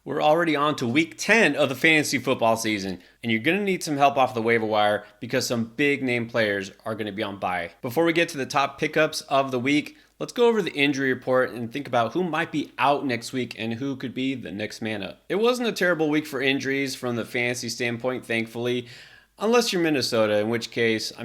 We're already on to week 10 of the fantasy football season, and you're going to need some help off the waiver wire because some big name players are going to be on bye. Before we get to the top pickups of the week, let's go over the injury report and think about who might be out next week and who could be the next man up. It wasn't a terrible week for injuries from the fantasy standpoint, thankfully. Unless you're Minnesota, in which case, I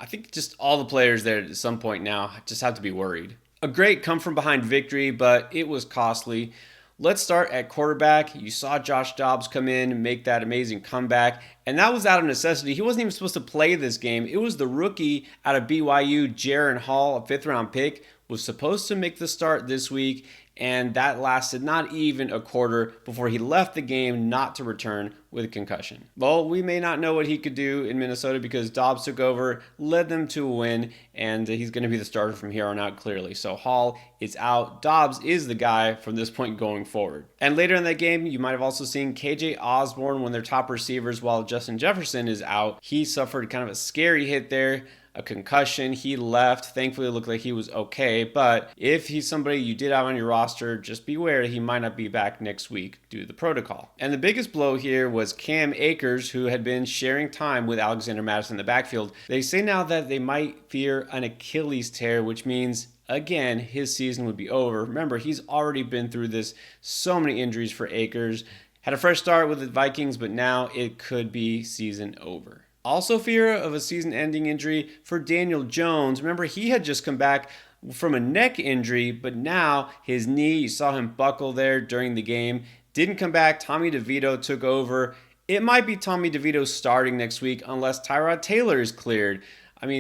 think just all the players there at some point now just have to be worried. A great come from behind victory, but it was costly. Let's start at quarterback. You saw Josh Dobbs come in and make that amazing comeback, and that was out of necessity. He wasn't even supposed to play this game. It was the rookie out of BYU, Jaron Hall, a fifth-round pick, was supposed to make the start this week, and that lasted not even a quarter before he left the game not to return with a concussion. Well, we may not know what he could do in Minnesota because Dobbs took over, led them to a win, and he's going to be the starter from here on out clearly. So Hall is out. Dobbs is the guy from this point going forward. And later in that game, you might have also seen KJ Osborne, one of their top receivers, while Justin Jefferson is out. He suffered kind of a scary hit there, a concussion. He left. Thankfully, it looked like he was okay. But if he's somebody you did have on your roster, just beware he might not be back next week due to the protocol. And the biggest blow here was Cam Akers, who had been sharing time with Alexander Mattison in the backfield. They say now that they might fear an Achilles tear, which means again, his season would be over. Remember, he's already been through this. So many injuries for Akers. Had a fresh start with the Vikings, but now it could be season over. Also fear of a season-ending injury for Daniel Jones. Remember, he had just come back from a neck injury, but now his knee, you saw him buckle there during the game. Didn't come back. Tommy DeVito took over. It might be Tommy DeVito starting next week unless Tyrod Taylor is cleared.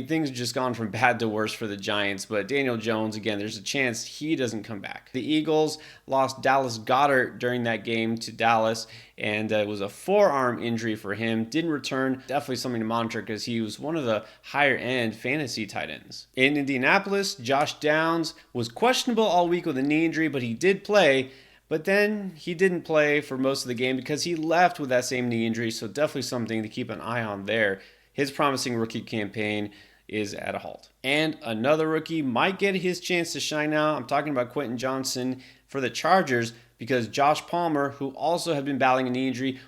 Things have just gone from bad to worse for the Giants, but Daniel Jones, again, there's a chance he doesn't come back. The Eagles lost Dallas Goedert during that game to Dallas, and it was a forearm injury for him. Didn't return. Definitely something to monitor because he was one of the higher-end fantasy tight ends. In Indianapolis, Josh Downs was questionable all week with a knee injury, but he did play. But then he didn't play for most of the game because he left with that same knee injury, so definitely something to keep an eye on there. His promising rookie campaign is at a halt. And another rookie might get his chance to shine now. I'm talking about Quentin Johnson for the Chargers because Josh Palmer, who also had been battling a knee injury,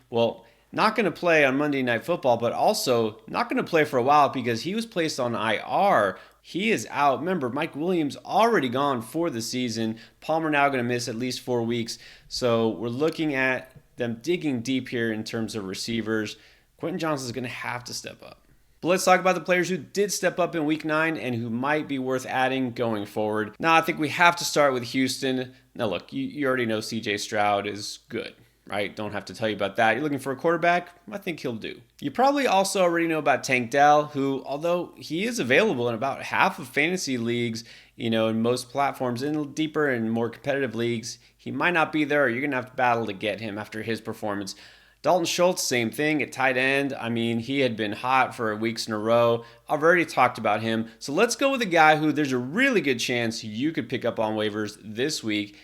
not going to play on Monday Night Football, but also not going to play for a while because he was placed on IR. He is out. Remember, Mike Williams already gone for the season. Palmer now going to miss at least 4 weeks. So we're looking at them digging deep here in terms of receivers. Quentin Johnson is going to have to step up. But let's talk about the players who did step up in week 9 and who might be worth adding going forward. Now, I think we have to start with Houston. Now, look, you already know CJ Stroud is good, right? Don't have to tell you about that. You're looking for a quarterback? I think he'll do. You probably also already know about Tank Dell, who, although he is available in about half of fantasy leagues, in most platforms, in deeper and more competitive leagues, he might not be there, or you're going to have to battle to get him after his performance. Dalton Schultz, same thing at tight end. He had been hot for weeks in a row. I've already talked about him. So let's go with a guy who there's a really good chance you could pick up on waivers this week,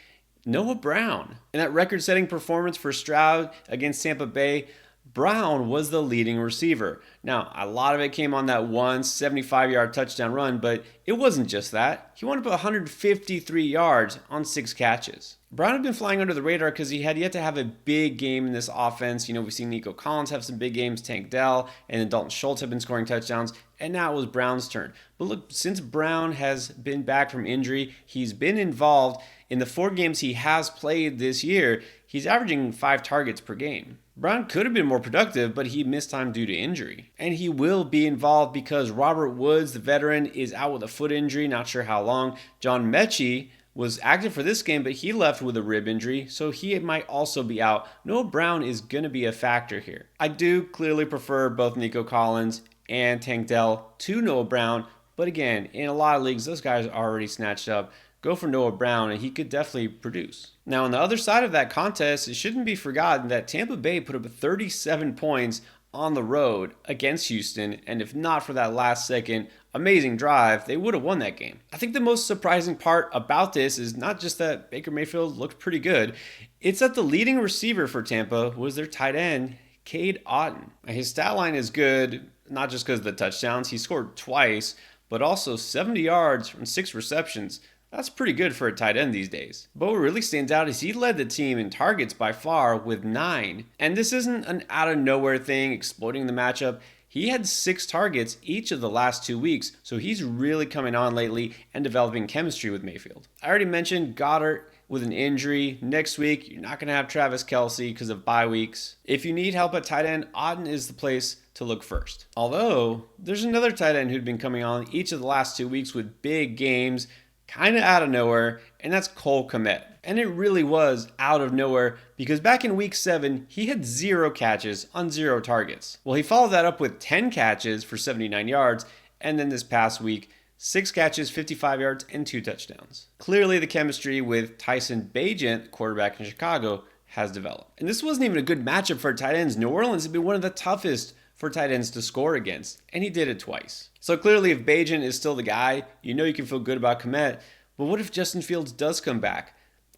Noah Brown. In that record-setting performance for Stroud against Tampa Bay, Brown was the leading receiver. Now, a lot of it came on that one 75-yard touchdown run, but it wasn't just that. He wound up 153 yards on 6 catches. Brown had been flying under the radar because he had yet to have a big game in this offense. We've seen Nico Collins have some big games, Tank Dell, and then Dalton Schultz have been scoring touchdowns, and now it was Brown's turn. But look, since Brown has been back from injury, he's been involved. In the 4 games he has played this year, he's averaging 5 targets per game. Brown could have been more productive, but he missed time due to injury. And he will be involved because Robert Woods, the veteran, is out with a foot injury, not sure how long. John Mechie was active for this game, but he left with a rib injury, so he might also be out. Noah Brown is going to be a factor here. I do clearly prefer both Nico Collins and Tank Dell to Noah Brown, but again, in a lot of leagues, those guys are already snatched up. Go for Noah Brown, and he could definitely produce. Now, on the other side of that contest, it shouldn't be forgotten that Tampa Bay put up 37 points on the road against Houston, and if not for that last second amazing drive, they would have won that game. I think the most surprising part about this is not just that Baker Mayfield looked pretty good, it's that the leading receiver for Tampa was their tight end, Cade Otton. His stat line is good, not just because of the touchdowns. He scored twice, but also 70 yards from 6 receptions. That's pretty good for a tight end these days. But what really stands out is he led the team in targets by far with 9. And this isn't an out of nowhere thing exploiting the matchup. He had 6 targets each of the last 2 weeks, so he's really coming on lately and developing chemistry with Mayfield. I already mentioned Goddard with an injury. Next week, you're not going to have Travis Kelce because of bye weeks. If you need help at tight end, Auden is the place to look first. Although, there's another tight end who'd been coming on each of the last 2 weeks with big games, kind of out of nowhere, and that's Cole Kmet. And it really was out of nowhere because back in week 7, he had 0 catches on 0 targets. Well, he followed that up with 10 catches for 79 yards, and then this past week, 6 catches, 55 yards, and 2 touchdowns. Clearly, the chemistry with Tyson Bagent, quarterback in Chicago, has developed. And this wasn't even a good matchup for tight ends. New Orleans had been one of the toughest for tight ends to score against, and he did it twice. So clearly, if Bagent is still the guy, you know you can feel good about Kmet. But what if Justin Fields does come back?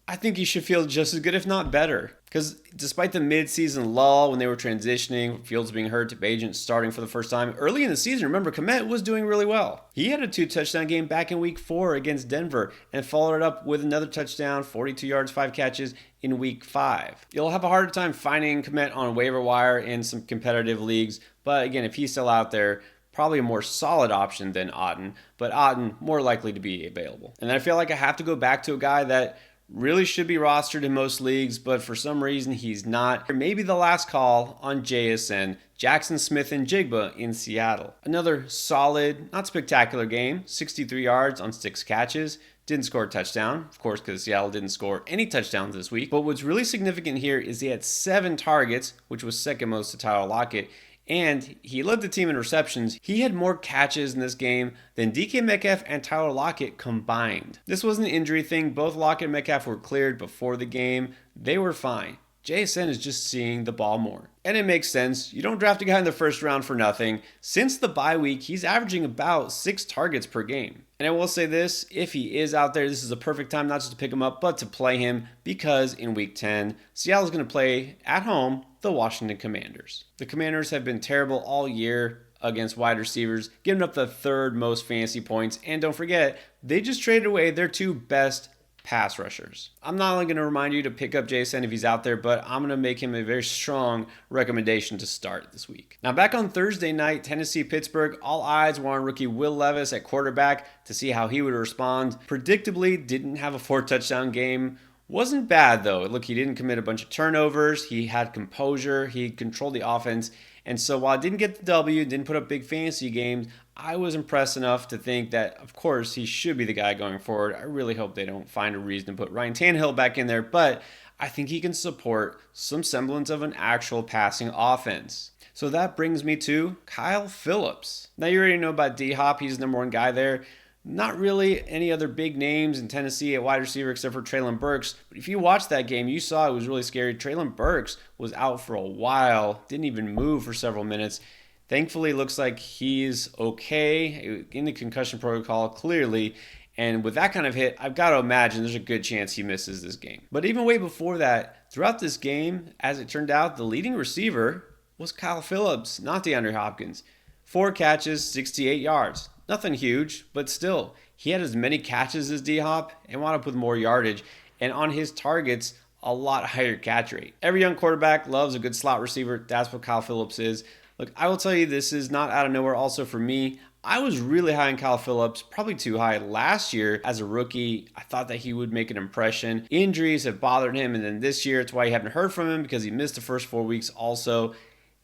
I think he should feel just as good, if not better. Because despite the mid-season lull when they were transitioning, Fields being hurt to Bagent starting for the first time, early in the season, remember, Kmet was doing really well. He had a 2-touchdown game back in week 4 against Denver and followed it up with another touchdown, 42 yards, 5 catches in week 5. You'll have a harder time finding Kmet on waiver wire in some competitive leagues, but again, if he's still out there, probably a more solid option than Auden, but Auden more likely to be available. And I feel like I have to go back to a guy that really should be rostered in most leagues, but for some reason he's not. Maybe the last call on JSN, Jackson Smith and Jigba in Seattle. Another solid, not spectacular game, 63 yards on 6 catches. Didn't score a touchdown, of course, because Seattle didn't score any touchdowns this week. But what's really significant here is he had 7 targets, which was second most to Tyler Lockett, and he led the team in receptions. He had more catches in this game than DK Metcalf and Tyler Lockett combined. This wasn't an injury thing. Both Lockett and Metcalf were cleared before the game. They were fine. JSN is just seeing the ball more. And it makes sense. You don't draft a guy in the first round for nothing. Since the bye week, he's averaging about 6 targets per game. And I will say this, if he is out there, this is a perfect time not just to pick him up, but to play him, because in week 10, Seattle's going to play at home the Washington Commanders. The Commanders have been terrible all year against wide receivers, giving up the 3rd most fantasy points. And don't forget, they just traded away their 2 best pass rushers. I'm not only going to remind you to pick up Jason if he's out there, but I'm going to make him a very strong recommendation to start this week. Now, back on Thursday night, Tennessee-Pittsburgh, all eyes were on rookie Will Levis at quarterback to see how he would respond. Predictably, didn't have a 4-touchdown game. Wasn't bad, though. Look, he didn't commit a bunch of turnovers. He had composure. He controlled the offense. And so while I didn't get the W, didn't put up big fantasy games, I was impressed enough to think that, of course, he should be the guy going forward. I really hope they don't find a reason to put Ryan Tannehill back in there, but I think he can support some semblance of an actual passing offense. So that brings me to Kyle Phillips. Now, you already know about D-Hop. He's the number 1 guy there. Not really any other big names in Tennessee at wide receiver except for Treylon Burks. But if you watched that game, you saw it was really scary. Treylon Burks was out for a while, didn't even move for several minutes. Thankfully, it looks like he's okay in the concussion protocol, clearly. And with that kind of hit, I've got to imagine there's a good chance he misses this game. But even way before that, throughout this game, as it turned out, the leading receiver was Kyle Phillips, not DeAndre Hopkins. 4 catches, 68 yards. Nothing huge, but still, he had as many catches as D-Hop and wound up with more yardage. And on his targets, a lot higher catch rate. Every young quarterback loves a good slot receiver. That's what Kyle Phillips is. Look, I will tell you, this is not out of nowhere also for me. I was really high on Kyle Phillips, probably too high last year as a rookie. I thought that he would make an impression. Injuries have bothered him, and then this year, it's why you haven't heard from him, because he missed the first 4 weeks also.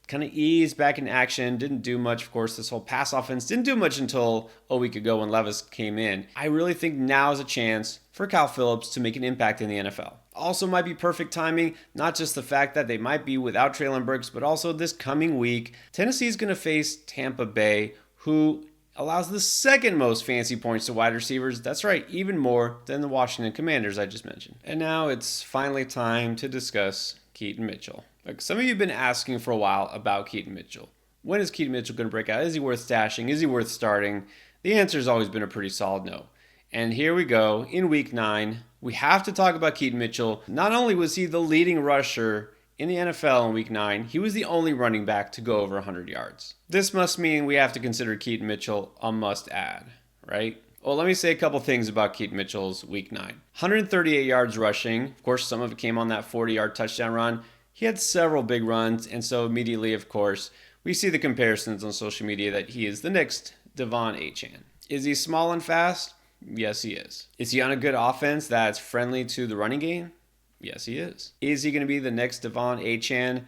Kind of eased back in action, didn't do much. Of course, this whole pass offense didn't do much until a week ago when Levis came in. I really think now is a chance for Kyle Phillips to make an impact in the NFL. Also might be perfect timing, not just the fact that they might be without Treylon Burks, but also this coming week, Tennessee is going to face Tampa Bay, who allows the 2nd most fantasy points to wide receivers. That's right, even more than the Washington Commanders I just mentioned. And now it's finally time to discuss Keaton Mitchell. Like, some of you have been asking for a while about Keaton Mitchell. When is Keaton Mitchell going to break out? Is he worth stashing? Is he worth starting? The answer has always been a pretty solid no. And here we go. In week 9, we have to talk about Keaton Mitchell. Not only was he the leading rusher in the NFL in week 9, he was the only running back to go over 100 yards. This must mean we have to consider Keaton Mitchell a must-add, right? Well, let me say a couple things about Keaton Mitchell's week 9. 138 yards rushing. Of course, some of it came on that 40-yard touchdown run. He had several big runs, and so immediately, of course, we see the comparisons on social media that he is the next Devon Achane. Is he small and fast? Yes, he is. Is he on a good offense that's friendly to the running game? Yes, he is. Is he going to be the next Devon Achane?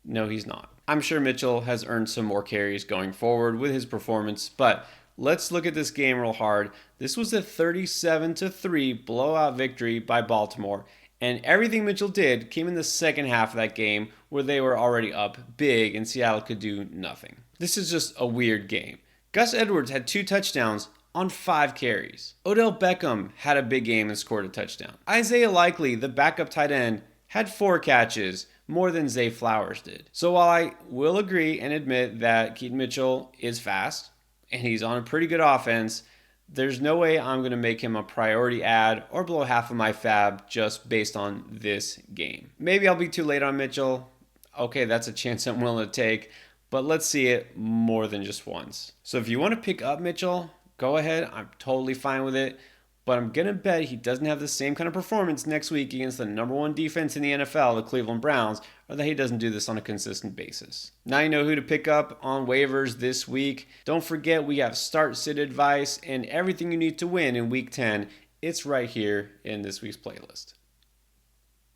No, he's not. I'm sure Mitchell has earned some more carries going forward with his performance, but let's look at this game real hard. This was a 37-3 blowout victory by Baltimore, and everything Mitchell did came in the second half of that game where they were already up big and Seattle could do nothing. This is just a weird game. Gus Edwards had 2 touchdowns on 5 carries. Odell Beckham had a big game and scored a touchdown. Isaiah Likely, the backup tight end, had 4 catches, more than Zay Flowers did. So while I will agree and admit that Keaton Mitchell is fast and he's on a pretty good offense, there's no way I'm going to make him a priority ad or blow half of my fab just based on this game. Maybe I'll be too late on Mitchell. Okay, that's a chance I'm willing to take, but let's see it more than just once. So if you want to pick up Mitchell, go ahead. I'm totally fine with it. But I'm going to bet he doesn't have the same kind of performance next week against the number 1 defense in the NFL, the Cleveland Browns, or that he doesn't do this on a consistent basis. Now you know who to pick up on waivers this week. Don't forget we have start-sit advice and everything you need to win in Week 10. It's right here in this week's playlist.